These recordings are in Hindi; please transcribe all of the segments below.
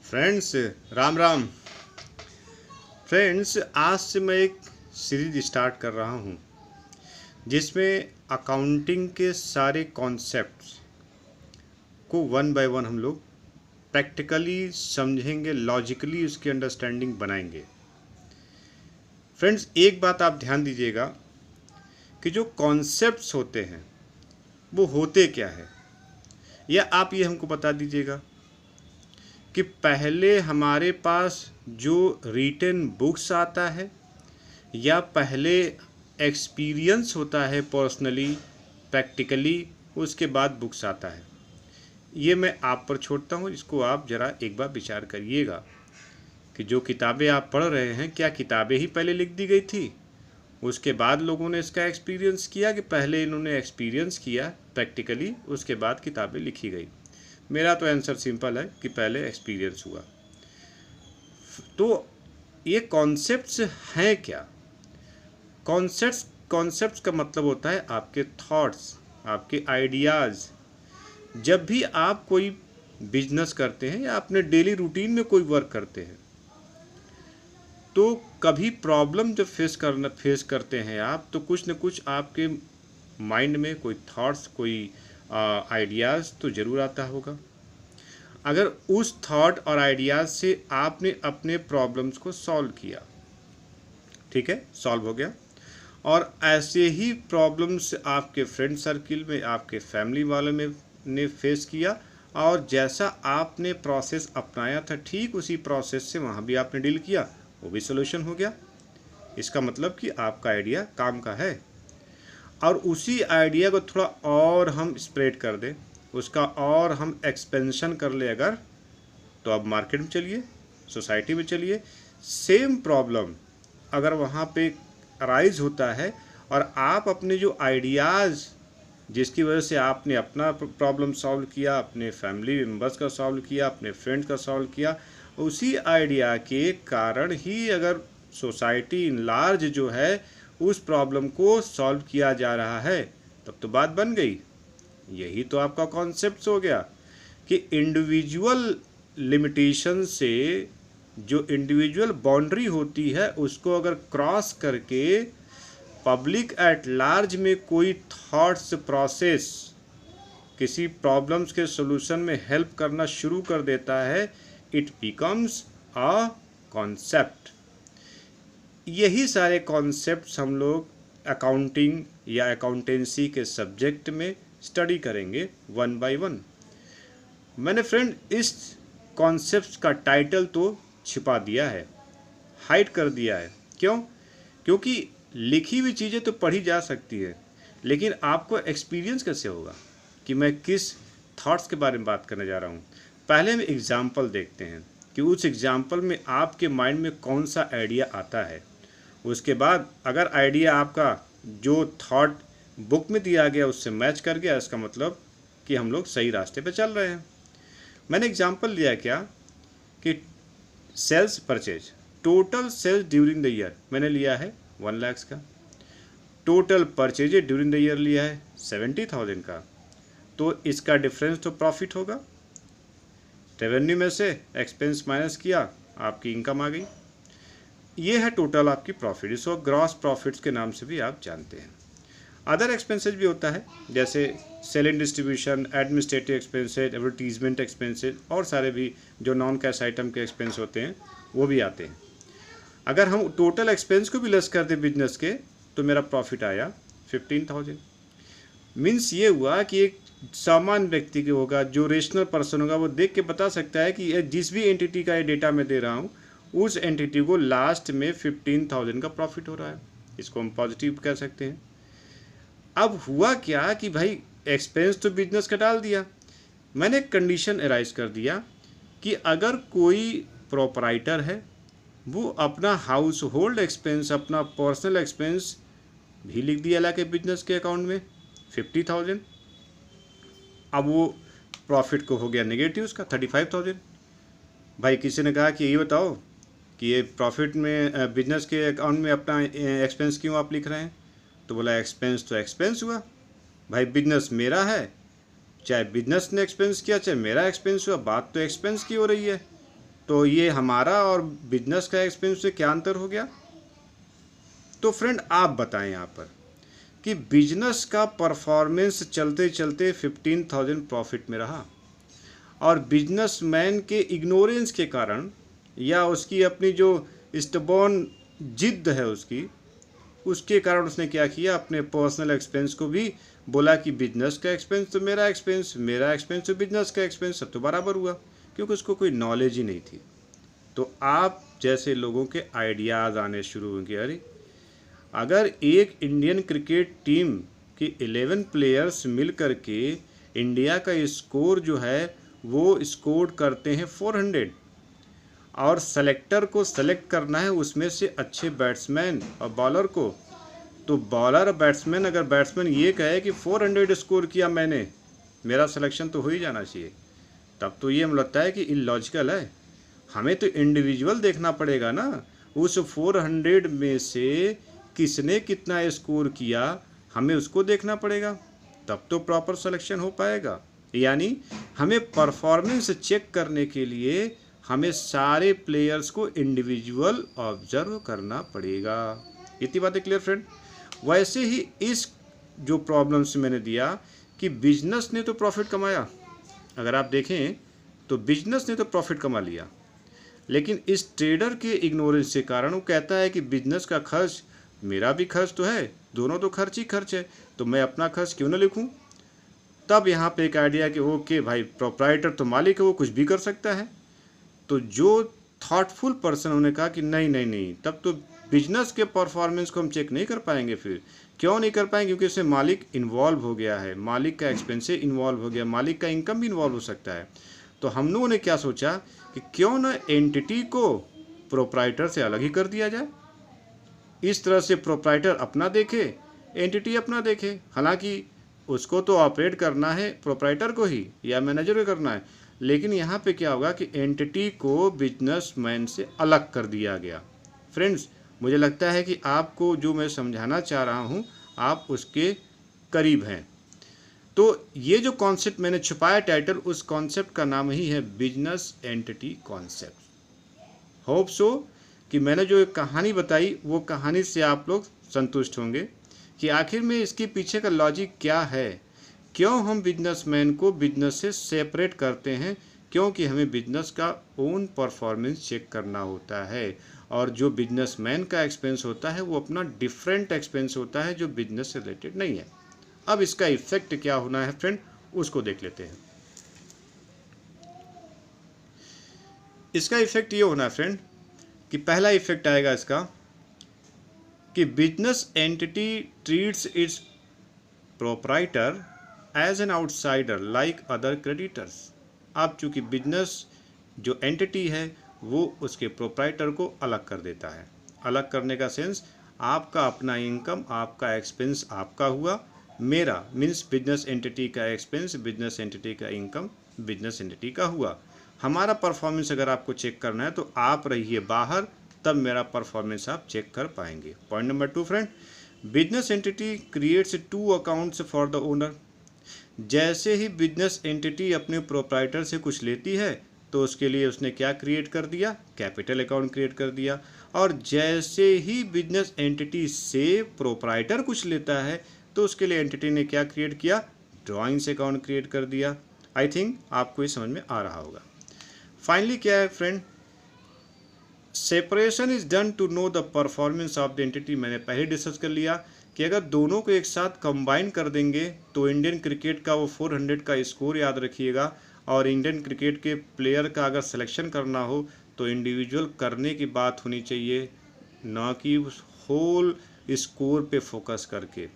फ्रेंड्स, राम राम। फ्रेंड्स, आज से मैं एक सीरीज स्टार्ट कर रहा हूँ जिसमें अकाउंटिंग के सारे कॉन्सेप्ट्स को वन बाय वन हम लोग प्रैक्टिकली समझेंगे, लॉजिकली उसकी अंडरस्टैंडिंग बनाएंगे। फ्रेंड्स, एक बात आप ध्यान दीजिएगा कि जो कॉन्सेप्ट्स होते हैं वो होते क्या है, या आप ये हमको बता दीजिएगा कि पहले हमारे पास जो रिटन बुक्स आता है या पहले एक्सपीरियंस होता है पर्सनली प्रैक्टिकली, उसके बाद बुक्स आता है। ये मैं आप पर छोड़ता हूँ, इसको आप ज़रा एक बार विचार करिएगा कि जो किताबें आप पढ़ रहे हैं, क्या किताबें ही पहले लिख दी गई थी, उसके बाद लोगों ने इसका एक्सपीरियंस किया, कि पहले इन्होंने एक्सपीरियंस किया प्रैक्टिकली उसके बाद किताबें लिखी गई? मेरा तो आंसर सिंपल है कि पहले एक्सपीरियंस हुआ। तो ये कॉन्सेप्ट्स हैं क्या? कॉन्सेप्ट्स का मतलब होता है आपके थॉट्स, आपके आइडियाज़। जब भी आप कोई बिजनेस करते हैं या अपने डेली रूटीन में कोई वर्क करते हैं, तो कभी प्रॉब्लम जब फेस करते हैं आप, तो कुछ न कुछ आपके माइंड में कोई थॉट्स, कोई आइडियाज़ तो ज़रूर आता होगा। अगर उस थॉट और आइडियाज़ से आपने अपने प्रॉब्लम्स को सॉल्व किया, ठीक है, सॉल्व हो गया, और ऐसे ही प्रॉब्लम्स आपके फ्रेंड सर्किल में, आपके फैमिली वालों में ने फेस किया, और जैसा आपने प्रोसेस अपनाया था ठीक उसी प्रोसेस से वहाँ भी आपने डील किया, वो भी सोल्यूशन हो गया। इसका मतलब कि आपका आइडिया काम का है। और उसी आइडिया को थोड़ा और हम स्प्रेड कर दें, उसका और हम एक्सपेंशन कर ले अगर, तो अब मार्केट में चलिए, सोसाइटी में चलिए, सेम प्रॉब्लम अगर वहाँ पे अराइज होता है और आप अपने जो आइडियाज़, जिसकी वजह से आपने अपना प्रॉब्लम सॉल्व किया, अपने फैमिली मेम्बर्स का सॉल्व किया, अपने फ्रेंड्स का सॉल्व किया, उसी आइडिया के कारण ही अगर सोसाइटी इन लार्ज जो है उस प्रॉब्लम को सॉल्व किया जा रहा है, तब तो बात बन गई। यही तो आपका कॉन्सेप्ट हो गया कि इंडिविजुअल लिमिटेशन से जो इंडिविजुअल बाउंड्री होती है, उसको अगर क्रॉस करके पब्लिक एट लार्ज में कोई थॉट्स प्रोसेस किसी प्रॉब्लम्स के सॉल्यूशन में हेल्प करना शुरू कर देता है, इट बिकम्स अ कॉन्सेप्ट। यही सारे कॉन्सेप्ट्स हम लोग अकाउंटिंग या अकाउंटेंसी के सब्जेक्ट में स्टडी करेंगे वन बाय वन। मैंने फ्रेंड इस कॉन्सेप्ट का टाइटल तो छिपा दिया है, हाइड कर दिया है। क्यों? क्योंकि लिखी हुई चीज़ें तो पढ़ी जा सकती है, लेकिन आपको एक्सपीरियंस कैसे होगा कि मैं किस थॉट्स के बारे में बात करने जा रहा हूँ। पहले हम एग्जाम्पल देखते हैं कि उस एग्जाम्पल में आपके माइंड में कौन सा आइडिया आता है। उसके बाद अगर आइडिया आपका जो थॉट बुक में दिया गया उससे मैच कर गया, इसका मतलब कि हम लोग सही रास्ते पे चल रहे हैं। मैंने एग्जांपल लिया क्या कि sales purchase, total sales during the year मैंने लिया है 1 लाख का, total purchase during the year लिया है 70,000 का, तो इसका डिफरेंस तो प्रॉफिट होगा। रेवेन्यू में से एक्सपेंस माइनस किया, आपकी इनकम आ गई। ये है टोटल आपकी प्रॉफिट, इसको ग्रॉस प्रॉफिट्स के नाम से भी आप जानते हैं। अदर एक्सपेंसेस भी होता है, जैसे selling distribution, administrative expenses, advertisement expenses, और सारे भी जो नॉन कैश आइटम के एक्सपेंस होते हैं वो भी आते हैं। अगर हम टोटल एक्सपेंस को भी लेस कर दें बिजनेस के, तो मेरा प्रॉफिट आया 15,000। मीन्स ये हुआ कि एक सामान्य व्यक्ति के होगा, जो रेशनल पर्सन होगा, वो देख के बता सकता है कि जिस भी एंटिटी का ये डेटा मैं दे रहा हूँ, उस एंटिटी को लास्ट में 15,000 का प्रॉफिट हो रहा है। इसको हम पॉजिटिव कह सकते हैं। अब हुआ क्या कि भाई एक्सपेंस तो बिजनेस का डाल दिया, मैंने कंडीशन अराइज कर दिया कि अगर कोई प्रोपराइटर है, वो अपना हाउस होल्ड एक्सपेंस, अपना पर्सनल एक्सपेंस भी लिख दिया ला के बिजनेस के अकाउंट में 50,000। अब वो प्रॉफिट को हो गया नेगेटिव उसका 35,000। भाई किसी ने कहा कि ये बताओ कि ये प्रॉफिट में बिजनेस के अकाउंट में अपना एक्सपेंस क्यों आप लिख रहे हैं? तो बोला एक्सपेंस तो एक्सपेंस हुआ भाई, बिजनेस मेरा है, चाहे बिजनेस ने एक्सपेंस किया चाहे मेरा एक्सपेंस हुआ, बात तो एक्सपेंस की हो रही है। तो ये हमारा और बिजनेस का एक्सपेंस में क्या अंतर हो गया? तो फ्रेंड आप बताएं यहाँ पर कि बिजनेस का परफॉर्मेंस चलते चलते 15,000 प्रॉफिट में रहा और बिजनेसमैन के इग्नोरेंस के कारण या उसकी अपनी जो स्टबॉर्न जिद है उसके कारण उसने क्या किया, अपने पर्सनल एक्सपेंस को भी बोला कि बिजनेस का एक्सपेंस तो मेरा एक्सपेंस तो बिजनेस का एक्सपेंस, सब तो बराबर हुआ, क्योंकि उसको कोई नॉलेज ही नहीं थी। तो आप जैसे लोगों के आइडियाज़ आने शुरू होंगे, अरे अगर एक इंडियन क्रिकेट टीम की 11 प्लेयर्स मिल कर के इंडिया का स्कोर जो है वो स्कोर करते हैं 400 और सेलेक्टर को सेलेक्ट करना है उसमें से अच्छे बैट्समैन और बॉलर को, तो बॉलर और बैट्समैन अगर बैट्समैन ये कहे कि 400 स्कोर किया मैंने, मेरा सिलेक्शन तो हो ही जाना चाहिए, तब तो ये हमें लगता है कि इलॉजिकल है। हमें तो इंडिविजुअल देखना पड़ेगा ना, उस 400 में से किसने कितना स्कोर किया हमें उसको देखना पड़ेगा, तब तो प्रॉपर सिलेक्शन हो पाएगा। यानी हमें परफॉर्मेंस चेक करने के लिए हमें सारे प्लेयर्स को इंडिविजुअल ऑब्जर्व करना पड़ेगा। इतनी बातें क्लियर फ्रेंड? वैसे ही इस जो प्रॉब्लम्स मैंने दिया कि बिजनेस ने तो प्रॉफिट कमाया, अगर आप देखें तो बिजनेस ने तो प्रॉफिट कमा लिया, लेकिन इस ट्रेडर के इग्नोरेंस के कारण वो कहता है कि बिजनेस का खर्च मेरा भी खर्च तो है, दोनों तो खर्च ही खर्च है, तो मैं अपना खर्च क्यों ना लिखूं। तब यहाँ पे एक आइडिया कि ओके भाई, प्रोप्राइटर तो मालिक है, वो कुछ भी कर सकता है। तो जो थॉटफुल पर्सन उन्होंने कहा कि नहीं नहीं नहीं, तब तो बिजनेस के परफॉर्मेंस को हम चेक नहीं कर पाएंगे। फिर क्यों नहीं कर पाएंगे? क्योंकि इसमें मालिक इन्वॉल्व हो गया है, मालिक का एक्सपेंस इन्वॉल्व हो गया, मालिक का इनकम भी इन्वॉल्व हो सकता है। तो हम लोगों ने क्या सोचा कि क्यों ना एंटिटी को प्रोप्राइटर से अलग ही कर दिया जाए। इस तरह से प्रोप्राइटर अपना देखे, एंटिटी अपना देखे। हालांकि उसको तो ऑपरेट करना है प्रोप्राइटर को ही या मैनेजर को करना है, लेकिन यहाँ पे क्या होगा कि एंटिटी को बिजनेसमैन से अलग कर दिया गया। फ्रेंड्स, मुझे लगता है कि आपको जो मैं समझाना चाह रहा हूँ आप उसके करीब हैं। तो ये जो कॉन्सेप्ट मैंने छुपाया टाइटल, उस कॉन्सेप्ट का नाम ही है business entity concept. Hope so कि मैंने जो एक कहानी बताई वो कहानी से आप लोग संतुष्ट होंगे कि आखिर में इसके पीछे का लॉजिक क्या है, क्यों हम बिजनेसमैन को बिजनेस से सेपरेट करते हैं, क्योंकि हमें बिजनेस का ओन परफॉर्मेंस चेक करना होता है और जो बिजनेसमैन का एक्सपेंस होता है वो अपना डिफरेंट एक्सपेंस होता है जो बिजनेस से रिलेटेड नहीं है। अब इसका इफेक्ट क्या होना है फ्रेंड, उसको देख लेते हैं। इसका इफेक्ट ये होना है फ्रेंड कि पहला इफेक्ट आएगा इसका कि business entity treats its proprietor as an outsider like other creditors. अब चूंकि बिजनेस जो एंटिटी है वो उसके प्रोप्राइटर को अलग कर देता है। अलग करने का सेंस, आपका अपना इनकम, आपका एक्सपेंस आपका हुआ, मेरा मीन्स बिजनेस एंटिटी का एक्सपेंस, बिजनेस एंटिटी का इनकम बिजनेस एंटिटी का हुआ। हमारा परफॉर्मेंस अगर आपको चेक करना है तो आप रहिए बाहर, तब मेरा परफॉर्मेंस आप चेक कर पाएंगे। Point number 2 friend, business entity creates 2 accounts for the owner. जैसे ही बिजनेस एंटिटी अपने प्रोप्राइटर से कुछ लेती है तो उसके लिए उसने क्या क्रिएट कर दिया, कैपिटल अकाउंट क्रिएट कर दिया। और जैसे ही बिजनेस एंटिटी से प्रोप्राइटर कुछ लेता है तो उसके लिए एंटिटी ने क्या क्रिएट किया, ड्रॉइंग्स अकाउंट क्रिएट कर दिया। आई थिंक आपको ये समझ में आ रहा होगा। फाइनली क्या है friend, separation is done to know the performance of the entity. मैंने पहले डिस्कस कर लिया कि अगर दोनों को एक साथ कंबाइन कर देंगे तो इंडियन क्रिकेट का वो 400 का स्कोर याद रखिएगा, और इंडियन क्रिकेट के प्लेयर का अगर सिलेक्शन करना हो तो इंडिविजुअल करने की बात होनी चाहिए, ना कि होल स्कोर पे फोकस करके।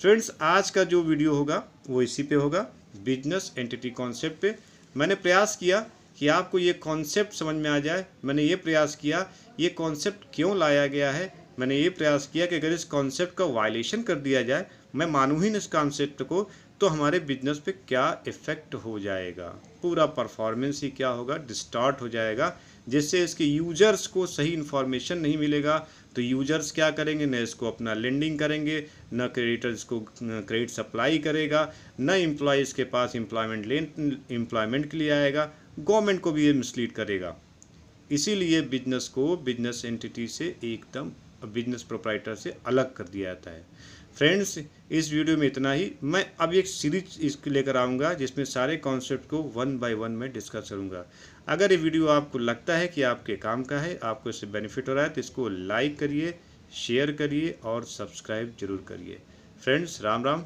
फ्रेंड्स, आज का जो वीडियो होगा वो इसी पे होगा, बिजनेस एंटिटी कॉन्सेप्ट पे। मैंने प्रयास किया कि आपको ये कॉन्सेप्ट समझ में आ जाए। मैंने ये प्रयास किया ये कॉन्सेप्ट क्यों लाया गया है। मैंने ये प्रयास किया कि अगर इस कॉन्सेप्ट का वायलेशन कर दिया जाए, मैं मानूँ ही नहीं इस कॉन्सेप्ट को, तो हमारे बिजनेस पे क्या इफ़ेक्ट हो जाएगा, पूरा परफॉर्मेंस ही क्या होगा, डिस्टॉर्ट हो जाएगा, जिससे इसके यूजर्स को सही इन्फॉर्मेशन नहीं मिलेगा। तो यूजर्स क्या करेंगे, न इसको अपना लेंडिंग करेंगे, न क्रेडिटर्स को क्रेडिट सप्लाई करेगा, न एम्प्लॉयज़ के पास एम्प्लॉयमेंट के लिए आएगा, गवर्नमेंट को भी ये मिसलीड करेगा। इसीलिए बिजनेस को बिजनेस एंटिटी से एकदम बिजनेस प्रोप्राइटर से अलग कर दिया जाता है। फ्रेंड्स, इस वीडियो में इतना ही। मैं अब एक सीरीज इसको लेकर आऊँगा जिसमें सारे कॉन्सेप्ट को 1 बाय 1 मैं डिस्कस करूँगा। अगर ये वीडियो आपको लगता है कि आपके काम का है, आपको इससे बेनिफिट हो रहा है, तो इसको लाइक करिए, शेयर करिए और सब्सक्राइब जरूर करिए। फ्रेंड्स, राम राम।